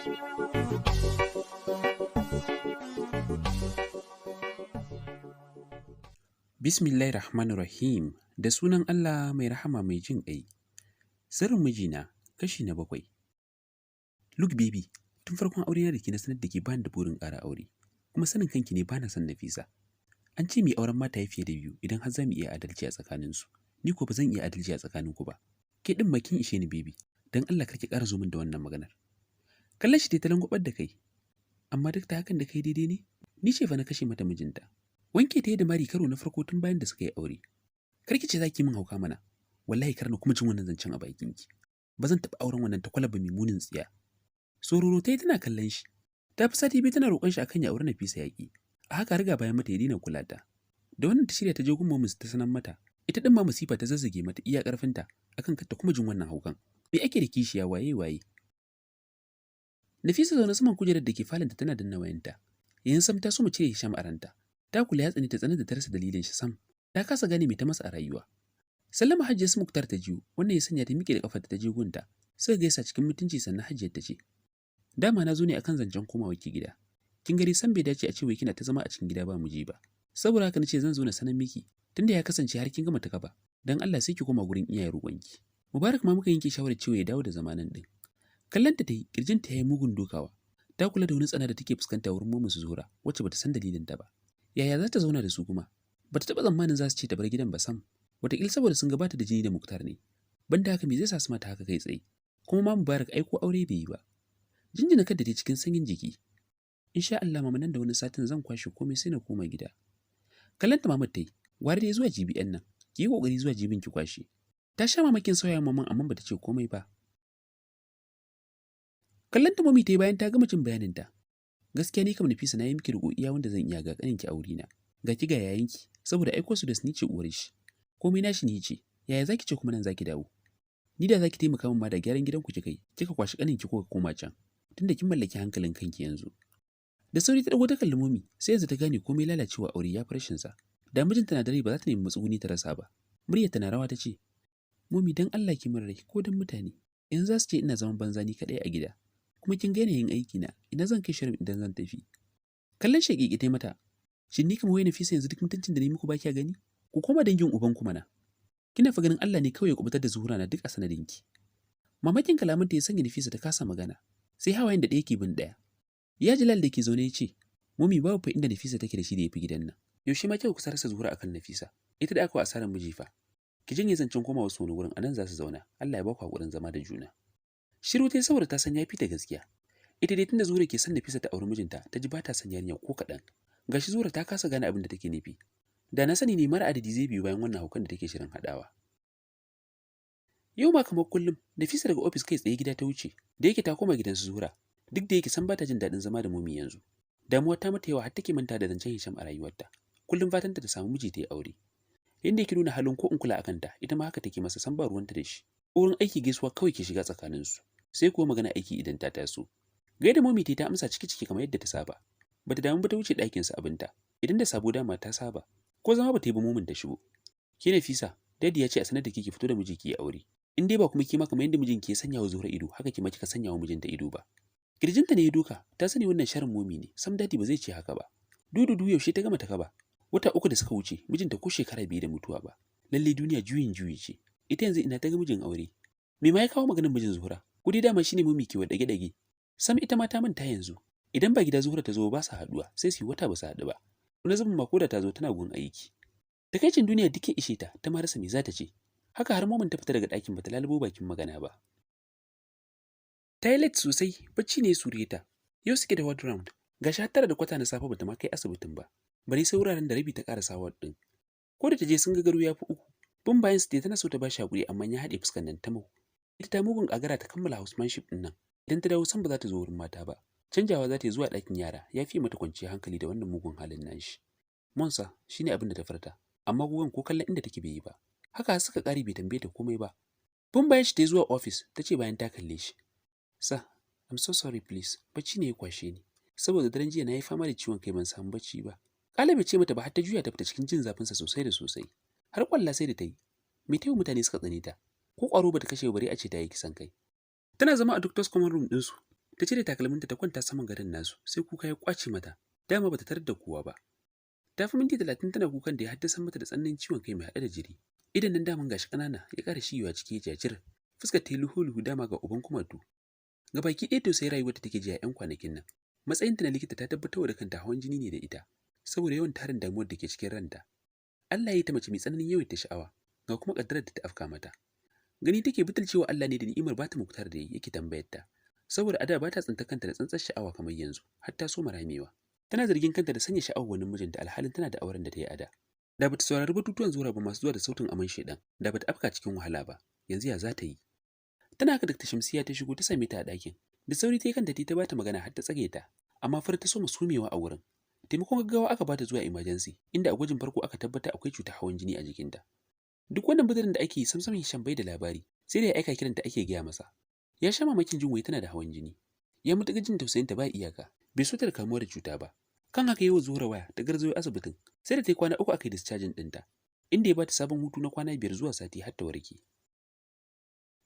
Bismillahirrahmanirrahim, da sunan Allah mai rahama mai jin ƙai. Sirrin mijina kashi na 7. Look baby, tun farkon aurena da ke na sanar da ke bani da burin ƙara aure, kuma sanin kanki ne bana son Nafisa. An ce mai auren mata ya fiye da biyu idan har za mu iya adalci a tsakaninsu. Ni ko ba zan iya adalci a tsakaninku ba. Ke ɗin ma kin ishe ni baby, don Allah kar ki ƙara zo min da wannan maganar. Kallon shi ta langwabar da kai, amma duk da hakan da kai daidai ne? Ni ce fa na kashe mata mijinta. Wanke ta yi da mari karo na farko tun bayan da suka yi aure. Kar ki ce za ki min hauka mana. Wallahi kar na kuma jin wannan zancen a bakinki. Ba zan taɓa auren wannan ta kwalaba mai munin tsiya. Sororo ta yi tana kallon shi. Ta fi sati biyu tana roƙon shi akan ya aure Nafisa yaƙi. A haka riga bayan mata ya daina kula ta. Da wannan ta shirya ta je gun mamusu ta sanan mata. Ita ɗin ma masifa ta zazzage mata iya ƙarfinta akan kar ta kuma jin wannan haukan. Me ake da kishiya waye. Nafisa zaune saman kujerar da ke falanta tana danna wayanta. Yanzu sam ta so mu cire Hisham a ranta. Ta kula ya tsani ta tsanar da ta rasa dalilin shi sam. Ta kasa gane me ta masa a rayuwa. Sallama Hajjiya su Muktar ta jiyo, wannan ya sanya ta miƙe da kafarta ta je gunta. Suka gaisa cikin mutunci sannan Hajjiyar ta ce, "Dama na zo ne akan zancen komawa ki gida. Kin gari san bai dace a ce wai kina ta zama a cikin gida ba miji ba. Saboda haka nace zan zo na sanar miki, tunda ya kasance har kin gama ta kaba. Dan Allah sai ki koma gurin iyayen ruwanki." Mubarak ma muka yanke shawarar cewa ya dawo da zamanan din. Kallanta ta yi, kirjinta ya yi mugun dokawa. Ta kula da wani tsana da take fuskanta wurin mu Zuhura, wacce bata san dalilin ta ba. Yaya za ta zauna da su kuma? Ba ta taɓa tsammanin za su ce ta bar gidan ba sam. Wataƙila saboda sun gabata da jini da Muktar ne. Banda haka me zai sa su mata haka kai tsaye? Kuma ma Mubarak aiko aure bai yi ba. Jinjina kadda ta cikin sanyin jiki. Insha Allah mama nan da wani satin zan kwashe komai sai na koma gida. Kallanta mamar ta yi. Gwara dai zuwa GBN nan. Ki yi kokari zuwa jibin ki kwashe. Ta sha mamakin sauya maman amma bata ce komai ba. Kallanta mami ta yi bayan ta gama cin bayaninta. Gaskiya ni kam Nafisa na yi miki riƙo iya wanda zan iya ga ƙaninki a wurina. Ga ki ga yayanki, saboda aiko su da ni ce uwar shi. Komai nashi ni ce, yaya zaki ce kuma nan zaki dawo? Ni da zaki taimaka min ma da gyaran gidanku kika yi, kika kwashi ƙaninki ko ka koma can. Tunda kin mallaki hankalin kanki yanzu. Da sauri ta dago ta kalli momi, sai yanzu ta gane komai lalacewa aure ya farshin sa. Da mijinta na dare ba za ta nemi matsuguni ta rasa ba. Muryar ta na rawa ta ce, "Momi dan Allah ki min rai ko dan mutane. Yanzu za su ce ina zaman banza ni kaɗai a gida. Kuma kin ga yanayin aiki na, ina zan kai shirin idan zan tafi." Kallon shaƙiƙi ta mata, "Shin ni kamar wai Nafisa yanzu duk mutuncin da ni muku ba kya gani? Ku koma dangin ubanku mana. Kina fa ganin Allah ne kawai ya kubutar da Zuhura na duk a sanadinki." Mamakin kalamanta ya sanya Nafisa ta kasa magana, sai hawayen da ɗaya ke bin ɗaya. Ya Jalal da ke zaune ya ce, "Mumi babu fa inda Nafisa take da shi da yafi gidan nan. Yaushe ma kyau kusa rasa Zuhura akan Nafisa. Ita da aka wa asarar miji fa. Ki janye zancen komawa su wani wurin anan za su zauna. Allah ya ba ku hakurin zama da juna." Shiru ta saboda ta san ya fi ta gaskiya. Ita dai tunda Zuhura ke son Nafisa ta auri mijinta, ta ji ba ta son yarinya ko kaɗan. Gashi Zuhura ta kasa gane abin da take nufi. Da na sani ne mara adadi zai biyo bayan wannan haukan da take shirin haɗawa. Yau ma kamar kullum, Nafisa daga ofis kai tsaye gida ta wuce, da yake ta koma gidan su Zuhura, duk da yake san ba ta jin daɗin zama da momi yanzu. Damuwar ta mata yawa har take manta da zancen Hisham a rayuwarta. Kullum fatanta ta samu miji ta yi aure. Yanda yake nuna halin ko in kula akan ta, ita ma haka take masa san ba ruwanta da shi. Wurin aiki gaisuwa kawai ke shiga tsakaninsu, sai kuwa magana aiki idan ta taso. Gaida momi ta amsa ciki kamar yadda ta saba. Bata damu ba ta wuce ɗakinsa abinta. Idan da sabo dama ta saba. Ko zama bata yi ba momin ta shigo. Ke Nafisa, dadi ya ce a sanar da kike fito da miji ki yi aure. In dai ba kuma kima kamar yadda mijinki ya sanya wa Zuhra ido, haka kima kika sanya wa mijinta ido ba. Kirjinta ne ya duka, ta sani wannan sharin momi ne, sam dadi ba zai ce haka ba. Dudu yaushe ta gama ta kaba. Wata 3 da suka wuce, mijinta ko shekara 2 da mutuwa ba. Lalle duniya juyin juyi ce. Ita yanzu ina ta ga mijin aure. Me ma ya kawo maganar mijin Zuhra? Kudi dama shine momi ke wa dage-dage. Sam ita ma ta manta yanzu. Idan ba gida Zuhra ta zo ba sa haduwa, sai su yi wata ba su haɗu ba. Wani zubin ma koda ta zo tana gun aiki. Takaicin duniya duk ya ishe ta, ta ma rasa me za ta ce. Haka har momin ta fita daga ɗakin bata lalubo bakin magana ba. Ta yi late sosai, bacci ne ya sure ta. Yau suke da ward round. Gashi har 9:15 na safe bata ma kai asibitin ba. Bari sai wuraren da rabi ta ƙarasa ward ɗin. Ko da ta je sun ga garo ya fi 3. Bin bayan su tana so ta ba shi hakuri amma ya haɗe fuskan nan ta mau. Ita ta mugun ƙagara ta kammala housemanship ɗin nan. Idan ta dawo san ba za ta zo wurin mata ba. Canjawa za ta yi zuwa ɗakin yara, ya fi mata kwanciyar hankali da wannan mugun halin nashi. Monsa shine abin da ta furta, amma gugan ko kallon inda take bai yi ba. Haka suka ƙari bai tambaye ta komai ba. Bin bayan shi ta zuwa office ta ce bayan ta kalle shi. "Sir, I'm so sorry please, bacci ne ya kwashe ni. Saboda daren jiya na yi fama da ciwon kai ban samu bacci ba." Kala bai ce mata ba har ta juya ta fita cikin jin zafinsa sosai da sosai. Har kwalla sai da ta yi. Me ta yi mutane suka tsane ta? Ko ƙwaro bata kashe bare a ce ta yi kisan kai. Tana zama a doctor's common room ɗinsu. Ta cire takalminta ta kwanta saman gadon nasu, sai kuka ya kwace mata. Dama bata tarar da kowa ba. Ta fi minti 30 tana kukan da ya haddasa mata da tsananin ciwon kai mai haɗe da jiri. Idan nan daman gashi ƙanana ya ƙara shiyewa ciki ya jajir. Fuskar ta yi luhu-luhu dama ga uban kumatu. Gabaki ɗaya tausayi rayuwar ta take ji a 'yan kwanakin nan. Matsayinta na likita ta tabbatar da kanta hawan jini ne da ita, saboda yawan tarin damuwar da ke cikin ranta. Allah ya yi ta mace mai tsananin yawan ta sha'awa, ga kuma ƙaddarar da ta afka mata. Gani take butulcewa Allah ne da ni'imar bata muktar da yake tambayar ta, saboda a da bata tsinta kanta da tsantsar sha'awa kamar yanzu, har ta so maramewa. Tana zargin kanta da sanya sha'awar wani mijinta alhalin tana da auren da ta yi a da. Da bata saurari batutuwan zura ba masu zuwa da sautin aman shedan, da bata afka cikin wahala ba. Yanzu ya za ta yi? Tana haka Dr. Shamsiya ta shigo ta same ta a ɗakin. Da sauri ta yi kanta ta bata magana har ta tsage ta, amma far ta so sumewa a wurin. Taimakon gaggawa aka bata zuwa emergency, inda a gwajin farko aka tabbata akwai cutar hawan jini a jikinta. Duk wannan bidirin da ake yi samsam Hisham bai da labari, sai da ya aika kiranta ake gaya masa. Ya sha mamakin jin wai tana da hawan jini. Ya mutuƙa jin tausayinta ba iyaka, bai so ta da kamuwa da cuta ba. Kan haka yawa zuwa waya ta garzayo asibitin, sai da ta yi kwana 3 aka yi discharging ɗinta, inda ya bata sabon hutu na kwana 5 zuwa sati har ta warke.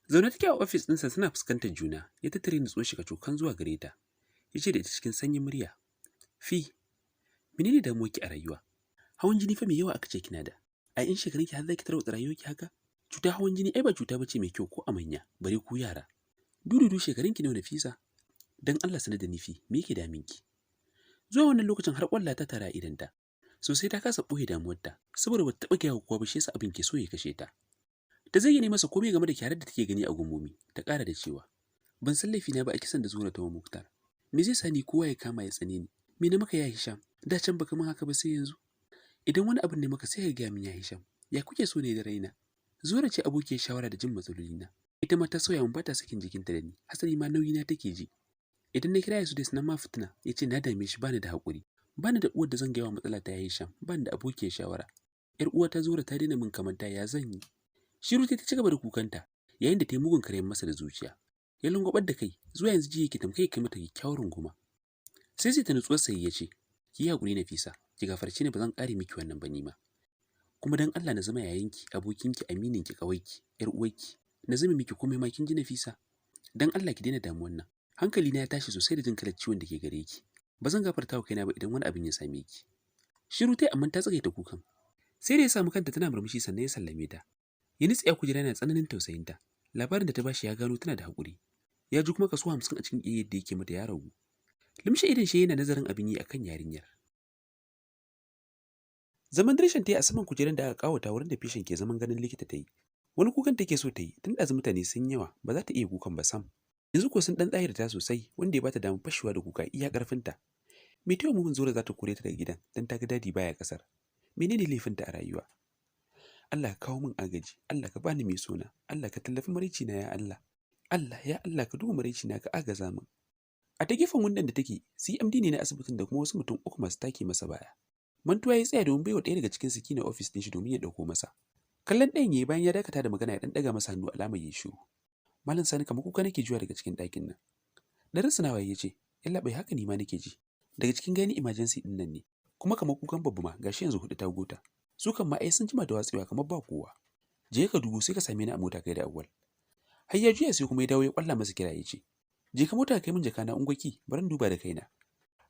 Zaune take a ofis ɗinsa suna fuskantar juna, ya tattare nutsuwar shi kacokan zuwa gare ta. Ya ce da ita cikin sanyin murya, Fi, menene damuwarki a rayuwa? Hawan jini fa mai yawa aka ce kina da. A in shekarunki har zaki tarwatsa rayuwarki haka? Cuta hawan jini ai ba cuta bace mai kyau ko a manya, bare ku yara. Dududu shekarunki nawa Nafisa? Dan Allah sanar da ni Fi, me yake daminki? Zuwa wannan lokacin har kwalla ta tara idanta. Sosai ta kasa ɓoye damuwarta, saboda bata taɓa gaya kowa ba shi yasa abin ke so ya kashe ta. Ta zayyane masa komai game da kyarar da take gani a gummomi, ta ƙara da cewa, ban san laifina ba a kisan da Zura ta wa Muktar. Me zai sa ni kowa ya kama ya tsane ni? Me na maka ya Hisham? Da can baka min haka ba sai yanzu. Idan wani abin ne maka sai ka gaya min ya Hisham. Ya kuke so ne da raina? Zura ce abokiyar shawara da jin matsalolina. Ita ma ta sauya mun bata sakin jikinta da ni. Hasali ma nauyina take ji. Idan na kira su da sunan ma fitina, ya ce na dame shi bani da haƙuri. Bani da uwar da zan gaya wa matsala ta ya Hisham. Bani da abokiyar shawara. Yar uwa ta Zura ta daina min kamanta ya zan yi. Shiru ta ci gaba da kukanta, yayin da ta yi mugun karen masa da zuciya. Ya lungwabar da kai, zuwa yanzu ji yake tamkai kai mata kyakkyawar runguma. Sai ta nutsuwar sai ya ce, ki yi haƙuri Nafisa, ki gafarci ni ba zan ƙare miki wannan ba ma. Kuma dan Allah na zama yayinki, abokinki, amininki, ƙawaiki, ƴar uwarki, na zama miki komai ma kin ji Nafisa. Dan Allah ki daina damuwan nan. Hankali na ya tashi sosai da jin kalar ciwon da ke gare ki. Ba zan gafarta wa kaina ba idan wani abin ya same ki. Shiru tai amma ta tsagaita kukan. Sai da ya samu kanta tana murmushi sannan ya sallame ta. Ya nitsi a kujera yana tsananin tausayinta. Labarin da ta bashi ya gano tana da haƙuri. Ya ji kuma kaso 50 a cikin ƙiyayyar da yake mata ya ragu. Limshe idan shi yana nazarin abin yi akan yarinyar. Zaman dirshan ta yi a saman kujeran da aka kawata wurin da fishin ke zaman ganin likita ta yi. Wani kukan take so ta yi, tun ɗazu mutane sun yawa, ba za ta iya kukan ba sam. Yanzu ko sun ɗan tsahir ta sosai, wanda ya bata damar fashewa da kuka iya ƙarfinta. Me ta muhun Zura za ta kore ta daga gidan, dan ta ga dadi baya ƙasar. Menene laifinta a rayuwa? Allah ka kawo min agaji, Allah ka bani mai sona, Allah ka tallafi maraici na ya Allah. Allah ya Allah ka duba maraici na ka agaza min. A ta gefen wundan da take, CMD ne na asibitin da kuma wasu mutum 3 masu take masa baya. Mantuwa ya tsaya domin baiwa ɗaya daga cikin su kina ofis ɗin shi domin ya ɗauko masa. Kallon ɗayan yayi bayan ya dakata da magana ya ɗan ɗaga masa hannu alamar ya shiru. Malam Sani kamar kuka nake juya daga cikin ɗakin nan. Darin sanawa ya ce, "Yalla bai haka ni ma nake ji. Daga cikin gani emergency ɗin nan ne. Kuma kamar kukan babba ma gashi yanzu 4 ta gota. Su kan ma ai sun jima da watsewa kamar ba kowa. Je ka dubo sai ka same ni a mota kai da Awwal." Har ya juya sai kuma ya dawo ya kwalla masa kira ya ce, "Je ka mota kai min jaka na ungwaki, bari in duba da kaina."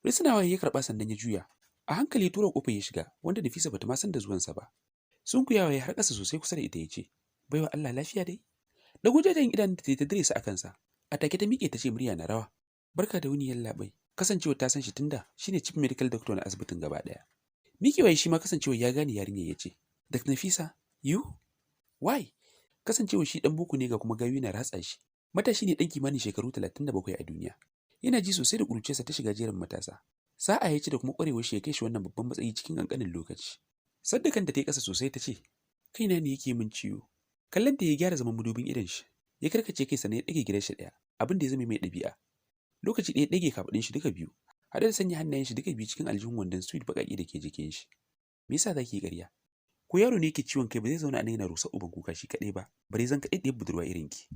Risnawa ya karba sannan ya juya. A hankali ya tura kofar ya shiga, wanda Nafisa bata ma san da zuwansa ba. Sun kuyawa ya har ƙasa sosai kusa da ita ya ce, "Baiwa Allah lafiya dai?" Da gujajen idan ta dire su akan sa. A take ta miƙe ta ce murya na rawa, "Barka da wuni yallaɓai." Kasancewa ta san shi tunda shine chief medical doctor na asibitin gaba ɗaya. Miƙewa shi ma kasancewa ya gane yarinyar ya ce, "Dr. Nafisa, you? Why?" Kasancewa shi dan boko ne ga kuma gawi na ratsa shi. Matashi ne dan kimanin shekaru 37 a duniya. Yana ji sosai da kuruciyarsa ta shiga jerin matasa. Sa'a ya ci da kuma ƙwarewar shi ya kai shi wannan babban matsayi cikin ƙanƙanin lokaci. Sadda kanta ta yi ƙasa sosai ta ce, "Kaina ne yake min ciwo." Kallon da ya gyara zaman madubin idon shi. Ya karkace kai sannan ya ɗage gidan shi ɗaya, abin da ya zama mai ɗabi'a. Lokaci ɗaya ɗage kafaɗin shi duka biyu, haɗe da sanya hannayen shi duka biyu cikin aljihun wandon sweet baƙaƙe da ke jikin shi. Me yasa zaki yi ƙarya? Ko yaro ne yake ciwon kai ba zai zauna a nan yana rusa uban kuka shi kaɗai ba, bare zan kaɗai ɗaya budurwa irin ki.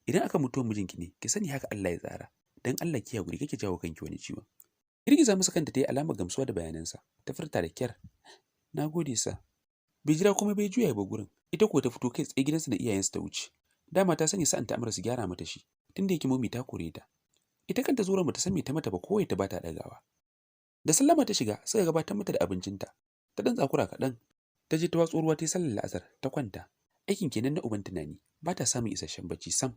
Idan aka mutuwar mijinki ne, ki sani haka Allah ya tsara. Dan Allah ki haƙuri kake jawo kanki wani ciwon. Girgiza masa kanta ta yi alamar gamsuwa da bayanansa, ta furta da kyar. Na gode sa. Bai jira komai bai juya ba gurin, ita ko ta fito kai tsaye gidansa da iyayensa ta wuce. Dama ta sani sa'an ta amara su gyara mata shi, tunda yake momi ta kore ta. Ita kanta Zura bata san me ta mata ba ko ta bata dagawa. Da sallama ta shiga suka gabatar mata da abincinta. Ta dan tsakura kaɗan. Ta je ta watso ruwa ta yi sallar la'asar ta kwanta. Aikin kenan na uban tunani, ba ta samun isasshen bacci sam.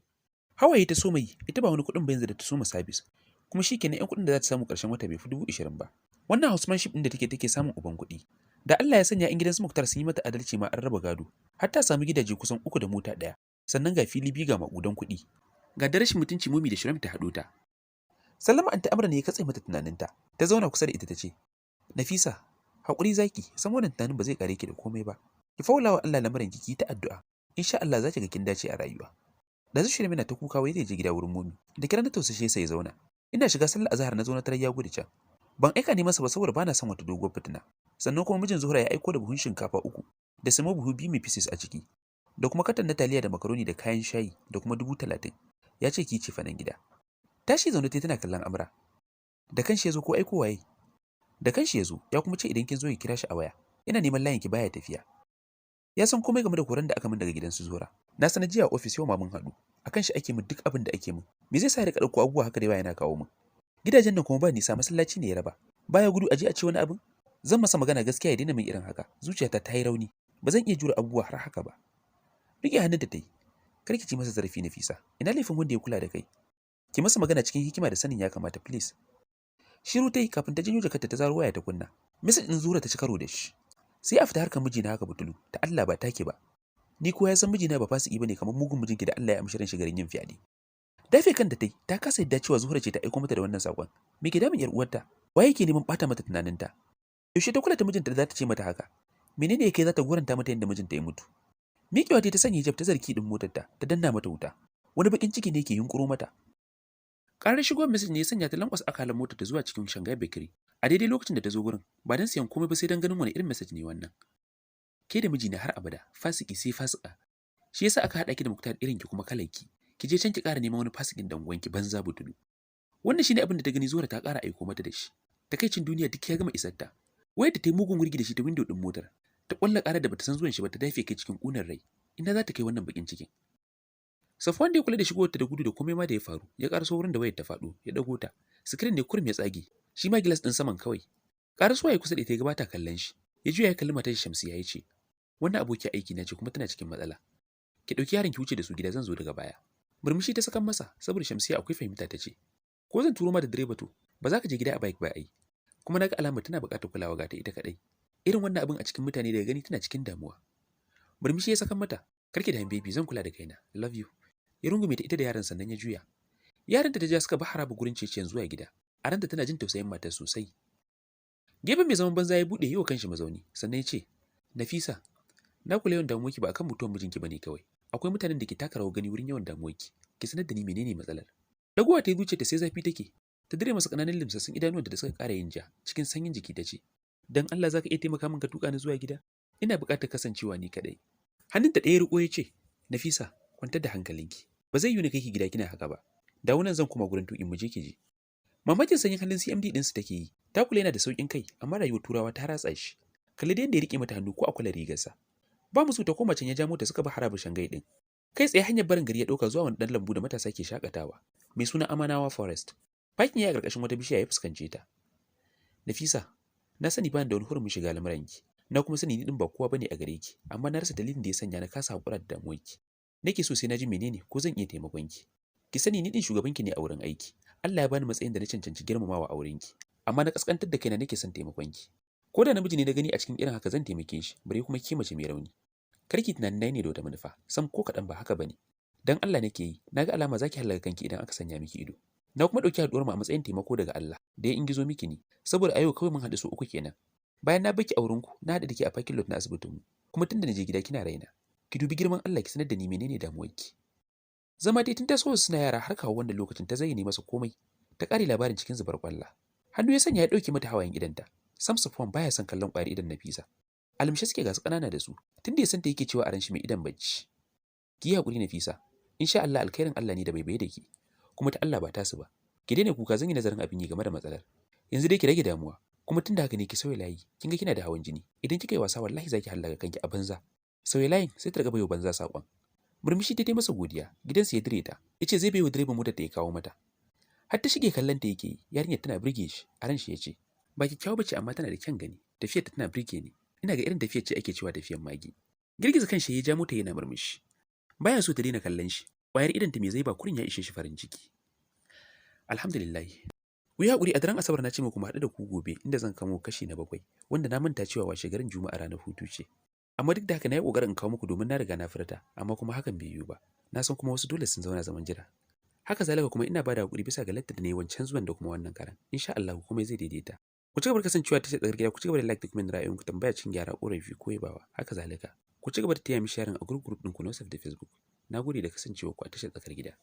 Hawaye ta so mai, ita ba wani kuɗin ba yanzu da ta soma sabis. Kuma shi kenan 'yan kuɗin da za ta samu ƙarshen wata bai fi 20,000 ba. Wannan housemanship ɗin da take samun uban kuɗi. Da Allah ya sanya 'yan gidan su Muktar sun yi mata adalci ma an raba gado. Har ta samu gidaje kusan 3 da mota ɗaya. Sannan ga fili biyu ga maƙudan kuɗi. Ga da rashin mutunci Momi da Shiram ta haɗo ta. Sallama Anta Amra ne ya katse mata tunaninta. Ta zauna kusa da ita ta ce, Nafisa, haƙuri zaki, san wannan tunanin ba zai kare ki da komai ba. Ki faula wa Allah lamarin ki ta addu'a. Insha Allah za ki ga kin dace a rayuwa. Da zai shirya mina ta kuka wai zai je gida wurin Momi. Da kira na tausashe sai ya zauna. Ina shiga sallar azhar na zo na tarar ya gudu can. Ban aika ne masa ba saboda bana son wata doguwar fitina. Sannan kuma mijin Zuhra ya aiko da buhun shinkafa 3 da samo buhu 2 mai pieces a ciki. Da kuma katan na taliya da makaroni da kayan shayi da kuma 30,000. Ya ce ki ce fanan gida. Tashi zaune tana kallon Amra. Da kanshi ya zo ko aiko waye? Da kanshi ya zo, ya kuma ce idan kin zo ki kira shi a waya. Ina neman layin ki baya tafiya. Ya san komai game da koran da aka min daga gidan su Zuhra. Na sanar jiya a office yau ma mun haɗu. Akan shi ake min duk abin da ake min. Me zai sa ya rika dauko abubuwa haka da yawa yana kawo min? Gidajen nan kuma ba nisa masallaci ne ya raba. Baya gudu aje a ce wani abin? Zan masa magana gaskiya ya daina min irin haka. Zuciyata ta yi rauni. Ba zan iya jure abubuwa har haka ba. Rike hannun da ta yi. Kar ki ci masa zarafi Nafisa. Ina laifin wanda ya kula da kai. Ki masa magana cikin hikima da sanin ya kamata please. Shiru ta yi kafin ta janyo jakarta ta zaro waya ta kunna. Message din Zura ta ci karo da shi. Sai a fita harkar mijina haka butulu, ta Allah ba take ba. Ni ko ya san mijina ba fasiki bane kamar mugun mijinki da Allah ya amshi ran shi garin yin fyaɗe. Dafe kan da tai, ta kasa yadda cewa Zuhra ce ta aika mata da wannan sakon. Me ke damun yar uwarta? Waye yake neman bata mata tunaninta? Yaushe ta kula ta mijinta da za ta ce mata haka? Menene yake za ta goranta mata yadda mijinta ya mutu? Miƙewa ta sanya hijab ta zarki din motarta, ta danna mata wuta. Wani bakin ciki ne yake yunkuro mata. Ƙarar shigo message ne ya sanya ta lankwasa akalan motar ta zuwa cikin Shanghai Bakery. A daidai lokacin da ta zo gurin, ba dan siyan komai ba sai dan ganin wani irin message ne wannan. Ke da mijina har abada, fasiki sai fasika. Shi yasa aka haɗa ki da Muktar irin ki kuma kalanki. Ki je can ki ƙara neman wani fasikin dan uwanki banza butulu. Wannan shine abin da ta gani Zura ta ƙara aiko mata da shi. Takaicin duniya duk ya gama isar ta. Wayar da ta yi mugun wurgi da shi ta window din motar. Ta ƙwalla ƙarar da bata san zuwan shi ba ta dafe kai cikin ƙunar rai. Ina za ta kai wannan bakin cikin? Safwan da ya kula da shigowar ta da gudu da komai ma da ya faru, ya ƙaraso wurin da wayar ta faɗo, ya dago ta. Screen ne kurum ya tsage, shi ma gilas ɗin saman kawai. Ƙarasuwa ya kusa da ita ya gabata kallon shi. Ya juya ya kalli matar Shamsiya ya ce, "Wannan aboki aiki na ce kuma tana cikin matsala. Ki ɗauki yaron ki wuce da su gida zan zo daga baya." Murmushi ta sakan masa saboda Shamsiya akwai fahimta ta ce, "Ko zan turo ma da direba to, ba za ka je gida a bike ba ai. Kuma naga alamar tana buƙatar kulawa ga ta ita kaɗai. Irin wannan abin a cikin mutane daga gani tana cikin damuwa." Murmushi ya sakan mata, "Karki da baby zan kula da kaina. Love you." Ya rungume ta ita da yaron sannan ya juya. Yaron da ta ja suka ba haraba gurin ceciyan zuwa gida. A ranta tana jin tausayin matar sosai. Gefen mai zaman banza ya buɗe yi wa kanshi mazauni, sannan ya ce, "Nafisa, na kula yawan damuwarki ba akan mutuwar mijinki bane kawai. Akwai mutanen da ke taka rawar gani wurin yawan damuwarki. Ki sanar da ni menene matsalar." Dagowa ta yi zuciya ta sai zafi take. Ta dire masa ƙananan limsassun idanuwan da suka ƙara yin ja, cikin sanyin jiki ta ce, "Dan Allah za ka iya taimaka min ka tuƙa ni zuwa gida? Ina buƙatar kasancewa ni kaɗai." Hannunta ɗaya riƙo ya ce, "Nafisa, kwantar da hankalinki. Ba zai yi ni kai ki gida kina haka ba. Dawo nan zan kuma gurin tuƙin mu je ki je." Mamakin sanyin halin CMD ɗinsu take yi. Ta kula yana da sauƙin kai, amma rayuwar Turawa ta ratsa shi. Kalli da yadda ya riƙe mata hannu ko a kula rigarsa. Ba musu ta koma can ya ja mota suka bi harabar Shanghai ɗin. Kai tsaye hanyar barin gari ya ɗauka zuwa wani ɗan lambu da matasa ke shakatawa, mai suna Amanawa Forest. Fakin ya a ƙarƙashin wata bishiya ya fuskance ta. "Nafisa, na sani ba ni da wani hurumin shiga lamuranki. Na kuma sani ni ɗin ba kowa bane a gare ki, amma na rasa dalilin da ya sanya na kasa haƙura da damuwarki. Nake so sai na ji menene ko zan iya taimakon ki. Ki sani ni din shugabanki ne a wurin aiki. Allah ya bani matsayin da na cancanci girmamawa a wurin ki. Amma na kaskantar da kaina nake son taimakon ki. Ko da namiji ne na gani a cikin irin haka zan taimake shi, bare kuma ki mace mai rauni. Kar ki tunanin nayi ne da wata manufa, sam ko kadan ba haka bane. Dan Allah nake yi, naga alama zaki halaka kanki idan aka sanya miki ido. Na kuma dauki haduwar mu a matsayin taimako daga Allah, da ya ingizo miki ni, saboda a yau kawai mun haɗu su uku kenan. Bayan na baki auren ku, na haɗu da ke a parking lot na asibitin mu. Kuma tunda na je gida kina raina. Ki dubi girman Allah ki sanar da ni menene damuwarki." Zama dai tun taso suna yara har kawo wanda lokacin ta zayyane masa komai, ta kare labarin cikin zubar kwalla. Hannu ya sanya ya dauke mata hawayen idanta. Sam Safwan baya son kallon kwari idan Nafisa. Almishe suke gasu kanana da su, tunda ya san ta yake cewa a ran shi mai idan bacci. "Ki hakuri Nafisa, insha Allah alkhairin Allah ne da bai bai da ki, kuma ta Allah ba tasu ba. Ki daina kuka zan yi nazarin abin yi game da matsalar. Yanzu dai ki rage damuwa, kuma tunda haka ne ki sauya layi. Kin ga kina da hawan jini, idan kika yi wasa wallahi zaki halaka kanki a banza." Sauya layin sai ta riga bayo banza sakon. Murmushi ta masa godiya, gidansu ya dire ta. Yace zai bayo direban motar da ya kawo mata. Har ta shige kallon ta yake yi, yarinyar tana burge shi, a ran shi ya ce, ba kyakkyawa bace amma tana da kyan gani, tafiyar ta tana burge ni. Ina ga irin tafiyar ce ake cewa tafiyar magi. Girgiza kan shi ya ja mota yana murmushi. Baya so ta daina kallon shi, ƙwayar idan ta me zai ba kurin ya ishe shi farin ciki. Alhamdulillah. Ku yi haƙuri a daren Asabar na ce muku mu haɗu da ku gobe inda zan kamo kashi na 7, wanda na manta cewa washe garin Juma'a ranar hutu ce. Amma duk da haka na yi ƙoƙarin in kawo muku domin na riga na furta, amma kuma hakan bai yiwu ba. Na san kuma wasu dole sun zauna zaman jira. Haka zalika kuma ina bada haƙuri bisa ga lattar da na yi wancan zuwan da kuma wannan karan. Insha Allah komai zai daidaita. Ku ci gaba da kasancewa ta tsakar gida, ku ci gaba da like da comment ra'ayoyinku, tambaya cin gyara ƙorafi ko yabawa. Haka zalika. Ku ci gaba da taya mi sharing a group ɗinku na WhatsApp da Facebook. Na gode da kasancewa ku a tashar tsakar gida.